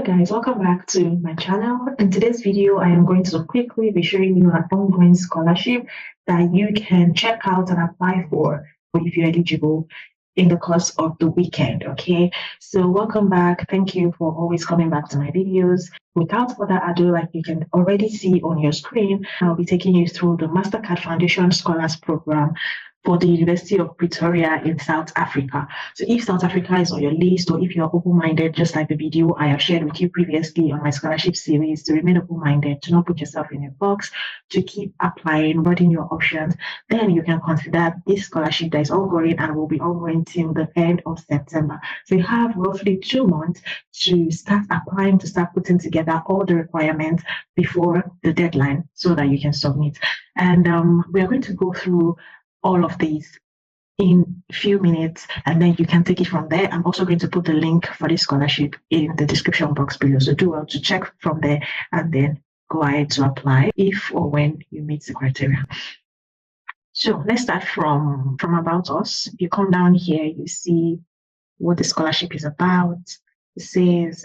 Hello guys, welcome back to my channel. In today's video, I am going to quickly be showing you an ongoing scholarship that you can check out and apply for if you're eligible in the course of the weekend. Okay, so welcome back. Thank you for always coming back to my videos. Without further ado, like you can already see on your screen, I'll be taking you through the Mastercard Foundation Scholars Program for the University of Pretoria in South Africa. So if South Africa is on your list, or if you're open-minded, just like the video I have shared with you previously on my scholarship series, to remain open-minded, to not put yourself in a box, to keep applying, broaden your options, then you can consider this scholarship that is ongoing and will be ongoing till the end of September. So you have roughly 2 months to start applying, to start putting together all the requirements before the deadline so that you can submit. And we are going to go through all of these in a few minutes, and then you can take it from there. I'm also going to put the link for this scholarship in the description box below, so do well to check from there and then go ahead to apply if or when you meet the criteria. So let's start from About Us. If you come down here, you see what the scholarship is about. It says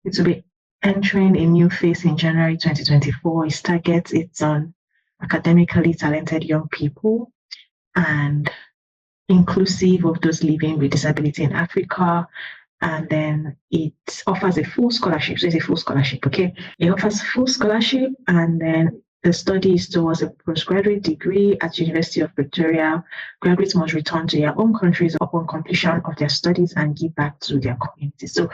it will be entering a new phase in January 2024. Its targets, it's on academically talented young people and inclusive of those living with disability in Africa. And then it offers a full scholarship. So it's a full scholarship, okay? It offers full scholarship, and then the study is towards a postgraduate degree at University of Pretoria. Graduates must return to their own countries upon completion of their studies and give back to their community. So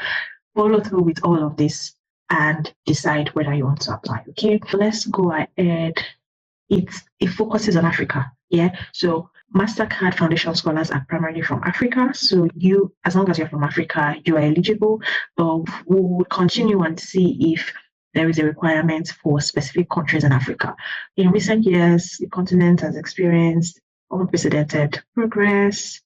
follow through with all of this and decide whether you want to apply, okay? So let's go ahead. It focuses on Africa, yeah? So Mastercard Foundation scholars are primarily from Africa. So you, as long as you're from Africa, you are eligible, but we will continue and see if there is a requirement for specific countries in Africa. In recent years, the continent has experienced unprecedented progress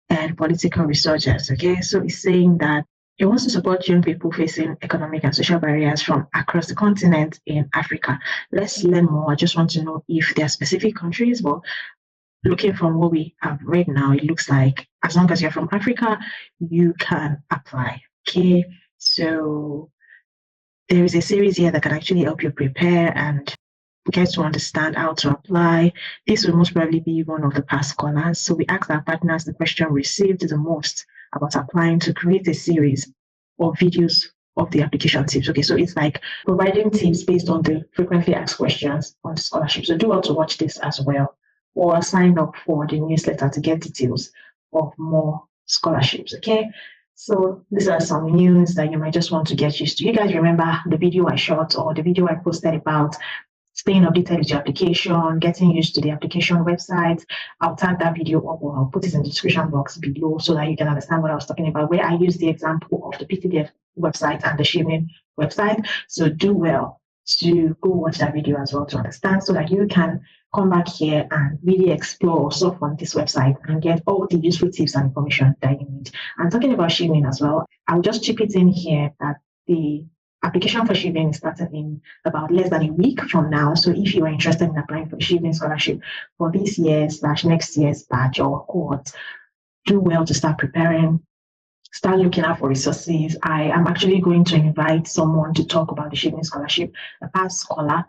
and political resurgence, okay? So it's saying that it wants to support young people facing economic and social barriers from across the continent in Africa. Let's learn more. I just want to know if there are specific countries, but looking from what we have read now, it looks like as long as you're from Africa, you can apply. Okay, so there is a series here that can actually help you prepare and get to understand how to apply. This will most probably be one of the past scholars. So we asked our partners the question received the most about applying to create a series of videos of the application tips. Okay, so it's like providing tips based on the frequently asked questions on the scholarship. So do well to watch this as well, or sign up for the newsletter to get details of more scholarships. Okay, so these are some news that you might just want to get used to. You guys remember the video I shot or the video I posted about staying updated with your application, getting used to the application website? I'll tag that video up, or I'll put it in the description box below so that you can understand what I was talking about, where I use the example of the PTDF website and the Shimmin website. So do well to go watch that video as well to understand, so that you can come back here and really explore stuff on this website and get all the useful tips and information that you need. And talking about Shimmin as well, I'll just chip it in here that the application for Shimmin is starting in about less than a week from now. So if you are interested in applying for Shimmin scholarship for this year/next year's batch or cohort, do well to start preparing, start looking out for resources. I am actually going to invite someone to talk about the Shimmin scholarship, a past scholar,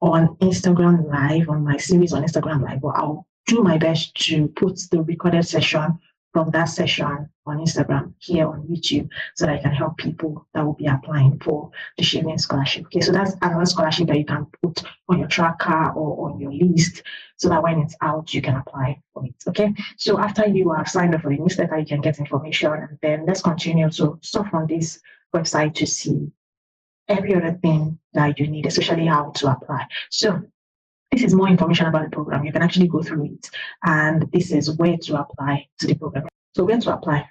on Instagram Live, on my series on Instagram Live. But I'll do my best to put the recorded session from that session on Instagram here on YouTube, so that I can help people that will be applying for the Shimmin scholarship. Okay, so that's another scholarship that you can put on your tracker or on your list, so that when it's out, you can apply for it. Okay, so after you have signed up for the newsletter, you can get information, and then let's continue to stuff on this website to see every other thing that you need, especially how to apply. So this is more information about the program. You can actually go through it, and this is where to apply to the program. So where to apply?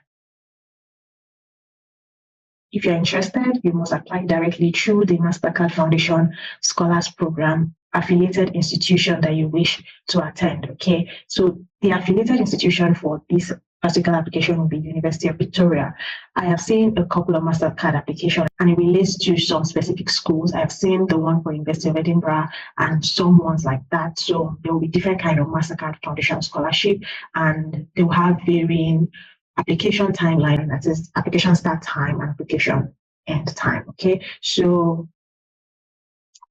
If you're interested, you must apply directly through the Mastercard Foundation Scholars Program affiliated institution that you wish to attend. Okay, so the affiliated institution for this particular application will be University of Pretoria. I have seen a couple of Mastercard applications, and it relates to some specific schools. I have seen the one for University of Edinburgh and some ones like that. So there will be different kind of Mastercard Foundation scholarship, and they will have varying application timeline, that is application start time and application end time. Okay, so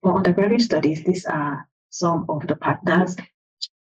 for undergraduate studies, these are some of the partners.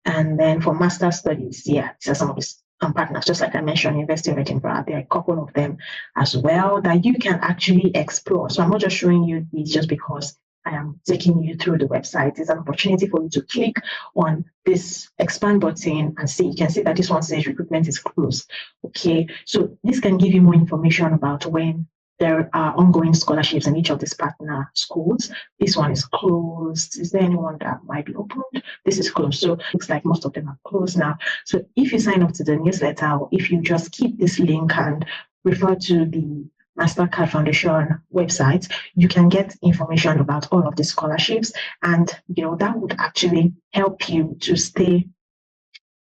And then for master studies, yeah, these are some of the partners, just like I mentioned, University of Edinburgh, there are a couple of them as well that you can actually explore. So I'm not just showing you these just because I am taking you through the website. It's an opportunity for you to click on this expand button and see. You can see that this one says recruitment is closed. Okay, so this can give you more information about when there are ongoing scholarships in each of these partner schools. This one is closed. Is there anyone that might be opened? This is closed. So it looks like most of them are closed now. So if you sign up to the newsletter, or if you just keep this link and refer to the Mastercard Foundation website, you can get information about all of the scholarships. And that would actually help you to stay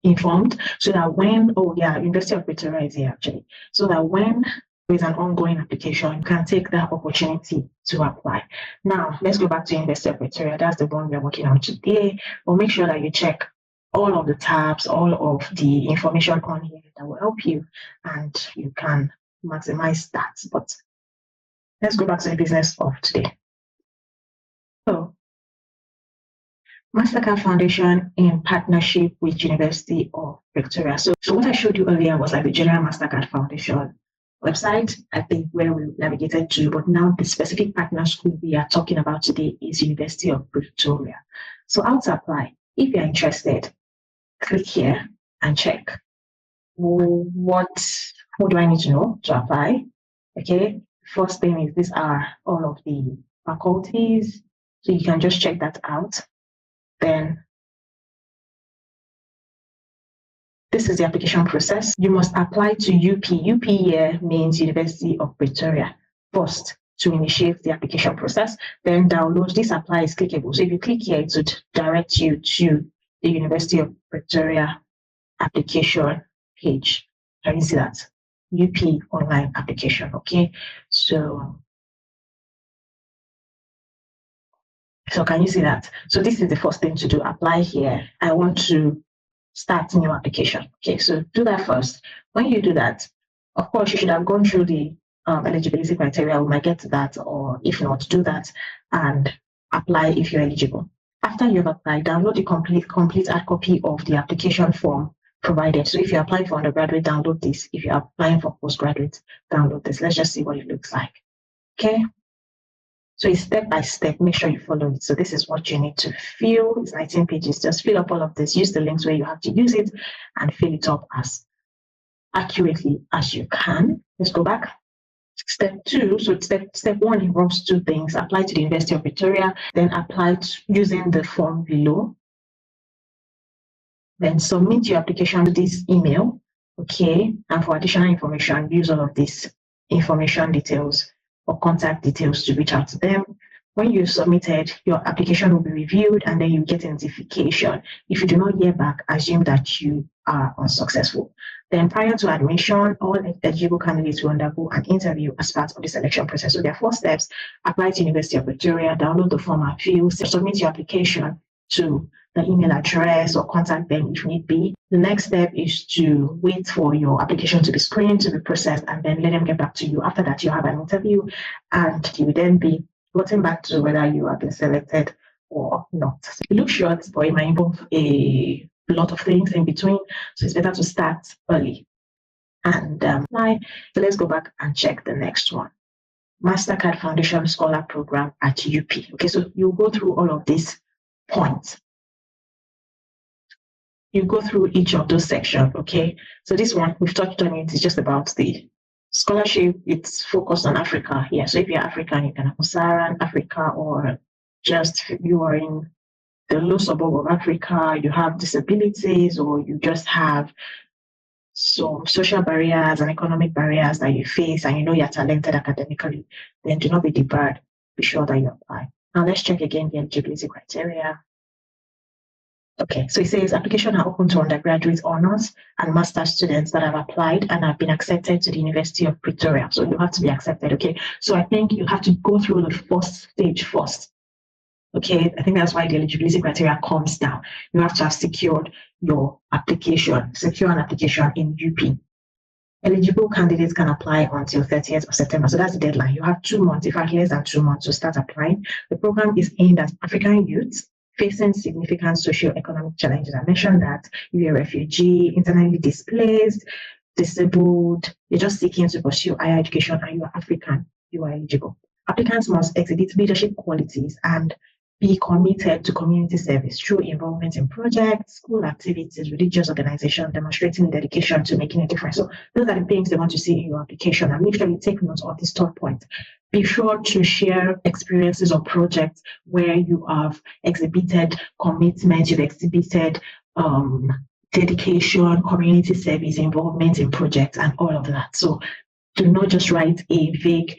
informed, so that when, University of Pretoria is here actually, so that when there's an ongoing application, you can take that opportunity to apply. Now, let's go back to University of Pretoria. That's the one we're working on today. We'll make sure that you check all of the tabs, all of the information on here that will help you, and you can maximize that. But let's go back to the business of today. So, Mastercard Foundation in partnership with University of Pretoria. So what I showed you earlier was like the general Mastercard Foundation website, I think, where we navigated to, but now the specific partner school we are talking about today is University of Pretoria. So how to apply? If you're interested, click here and check what do I need to know to apply. Okay, first thing is these are all of the faculties, so you can just check that out. Then this is the application process. You must apply to UP. UP here means University of Pretoria first to initiate the application process. Then download. This apply is clickable. So if you click here, it would direct you to the University of Pretoria application page. Can you see that? UP online application. Okay. So can you see that? So this is the first thing to do. Apply here. I want to start new application. Okay, so do that first. When you do that, of course, you should have gone through the eligibility criteria. We might get to that, or if not, do that and apply if you're eligible. After you've applied, download the complete hard copy of the application form provided. So if you're applying for undergraduate, download this. If you're applying for postgraduate, download this. Let's just see what it looks like. Okay. So it's step by step, make sure you follow it. So this is what you need to fill. It's 19 pages. Just fill up all of this. Use the links where you have to use it and fill it up as accurately as you can. Let's go back. Step 2. So step 1 involves 2 things. Apply to the University of Pretoria, then apply using the form below. Then submit your application to this email. Okay. And for additional information, use all of this information details or contact details to reach out to them. When you submitted, your application will be reviewed and then you get a notification. If you do not hear back, assume that you are unsuccessful. Then prior to admission, all eligible candidates will undergo an interview as part of the selection process. So there are 4 steps. Apply to University of Pretoria, download the form and fill, submit your application to the email address or contact them if need be. The next step is to wait for your application to be screened, to be processed, and then let them get back to you. After that, you have an interview and you will then be gotten back to whether you have been selected or not. So it looks short, but it might involve a lot of things in between. So it's better to start early. And so let's go back and check the next one. Mastercard Foundation Scholar Program at UP. Okay, so you go through all of these points. You go through each of those sections, okay? So this one, we've touched on it, it's just about the scholarship. It's focused on Africa here. So if you're African, you can have Saharan Africa, or just you are in the low suburb of Africa, you have disabilities, or you just have some social barriers and economic barriers that you face, and you know you're talented academically, then do not be debarred. Be sure that you apply. Now let's check again the eligibility criteria. Okay, so it says applications are open to undergraduate honors and master's students that have applied and have been accepted to the University of Pretoria. So you have to be accepted, okay? So I think you have to go through the first stage first. Okay, I think that's why the eligibility criteria comes down. You have to have secured your application, secure an application in UP. Eligible candidates can apply until 30th of September. So that's the deadline. You have 2 months, in fact, less than 2 months to start applying. The program is aimed at African youths facing significant socio-economic challenges. I mentioned that if you're a refugee, internally displaced, disabled, you're just seeking to pursue higher education and you're African, you are eligible. Applicants must exhibit leadership qualities and be committed to community service through involvement in projects, school activities, religious organization, demonstrating dedication to making a difference. So those are the things they want to see in your application, and make sure you take note of this third point. Be sure to share experiences or projects where you have exhibited commitment, you've exhibited dedication, community service, involvement in projects, and all of that. So do not just write a vague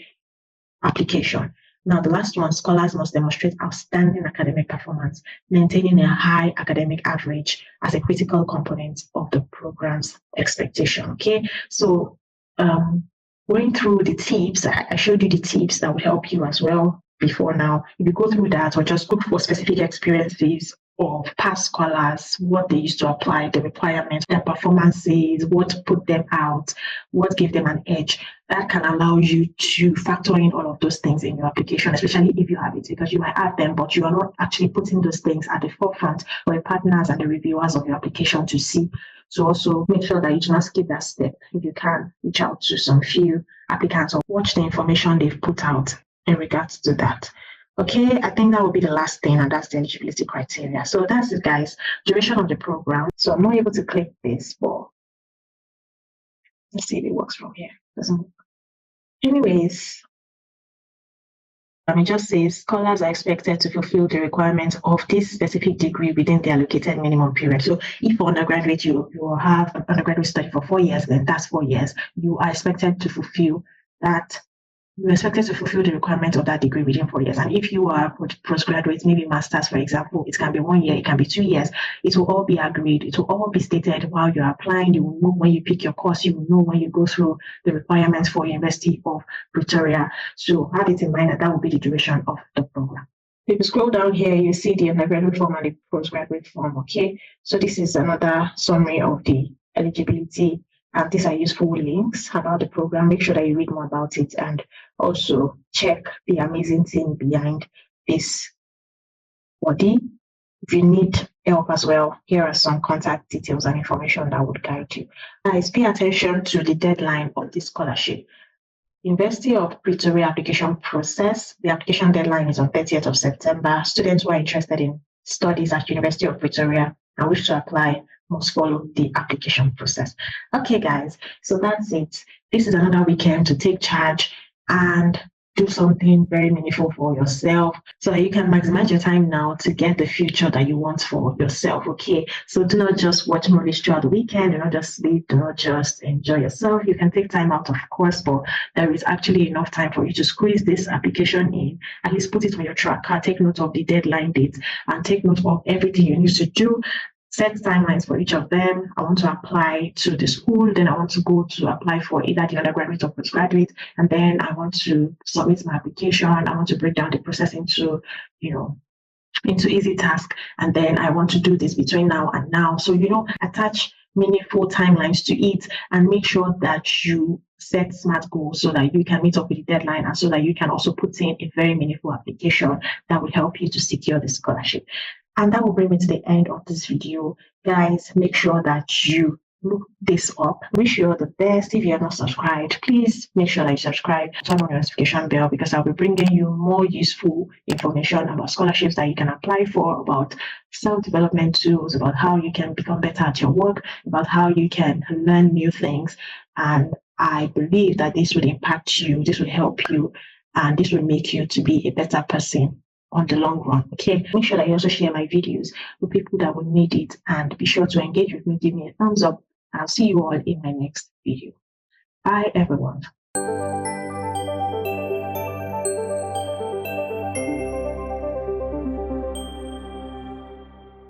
application. Now, the last one, scholars must demonstrate outstanding academic performance, maintaining a high academic average as a critical component of the program's expectation. Okay, so going through the tips, I showed you the tips that will help you as well before now. If you go through that, or just look for specific experiences of past scholars, what they used to apply, the requirements, their performances, what put them out, what gave them an edge. That can allow you to factor in all of those things in your application, especially if you have it, because you might have them, but you are not actually putting those things at the forefront for the partners and the reviewers of your application to see. So also make sure that you do not skip that step. If you can, reach out to some few applicants or watch the information they've put out in regards to that. Okay, I think that will be the last thing, and that's the eligibility criteria. So that's it, guys. Duration of the program. So I'm not able to click this, but let's see if it works from here. Doesn't work. Anyways, it just says scholars are expected to fulfill the requirements of this specific degree within the allocated minimum period. So if for undergraduate you have an undergraduate study for 4 years, then that's 4 years. You are expected to fulfill that. You're expected to fulfill the requirement of that degree within 4 years. And if you are postgraduate, maybe master's, for example, it can be 1 year, it can be 2 years. It will all be agreed. It will all be stated while you're applying. You will know when you pick your course. You will know when you go through the requirements for University of Pretoria. So have it in mind that will be the duration of the program. If you scroll down here, you see the undergraduate form and the postgraduate form. Okay, so this is another summary of the eligibility. These are useful links about the program. Make sure that you read more about it, and also check the amazing team behind this body. If you need help as well, here are some contact details and information that would guide you. Guys, pay attention to the deadline of this scholarship. University of Pretoria application process. The application deadline is on 30th of September. Students who are interested in studies at University of Pretoria and wish to apply must follow the application process. Okay, guys, so that's it. This is another weekend to take charge and do something very meaningful for yourself so that you can maximize your time now to get the future that you want for yourself. Okay, so do not just watch movies throughout the weekend, do not just sleep, do not just enjoy yourself. You can take time out, of course, but there is actually enough time for you to squeeze this application in. At least put it on your tracker, take note of the deadline dates, and take note of everything you need to do. Set timelines for each of them. I want to apply to the school, then I want to go to apply for either the undergraduate or postgraduate, and then I want to submit my application. I want to break down the process into easy tasks, and then I want to do this between now and now. So, attach meaningful timelines to it and make sure that you set smart goals so that you can meet up with the deadline and so that you can also put in a very meaningful application that will help you to secure the scholarship. And that will bring me to the end of this video. Guys, make sure that you look this up. Wish you all the best. If you are not subscribed, please make sure that you subscribe, turn on your notification bell, because I'll be bringing you more useful information about scholarships that you can apply for, about self-development tools, about how you can become better at your work, about how you can learn new things. And I believe that this will impact you, this will help you, and this will make you to be a better person on the long run. Okay, make sure that you also share my videos with people that will need it, and be sure to engage with me. Give me a thumbs up. I'll see you all in my next video. Bye, everyone.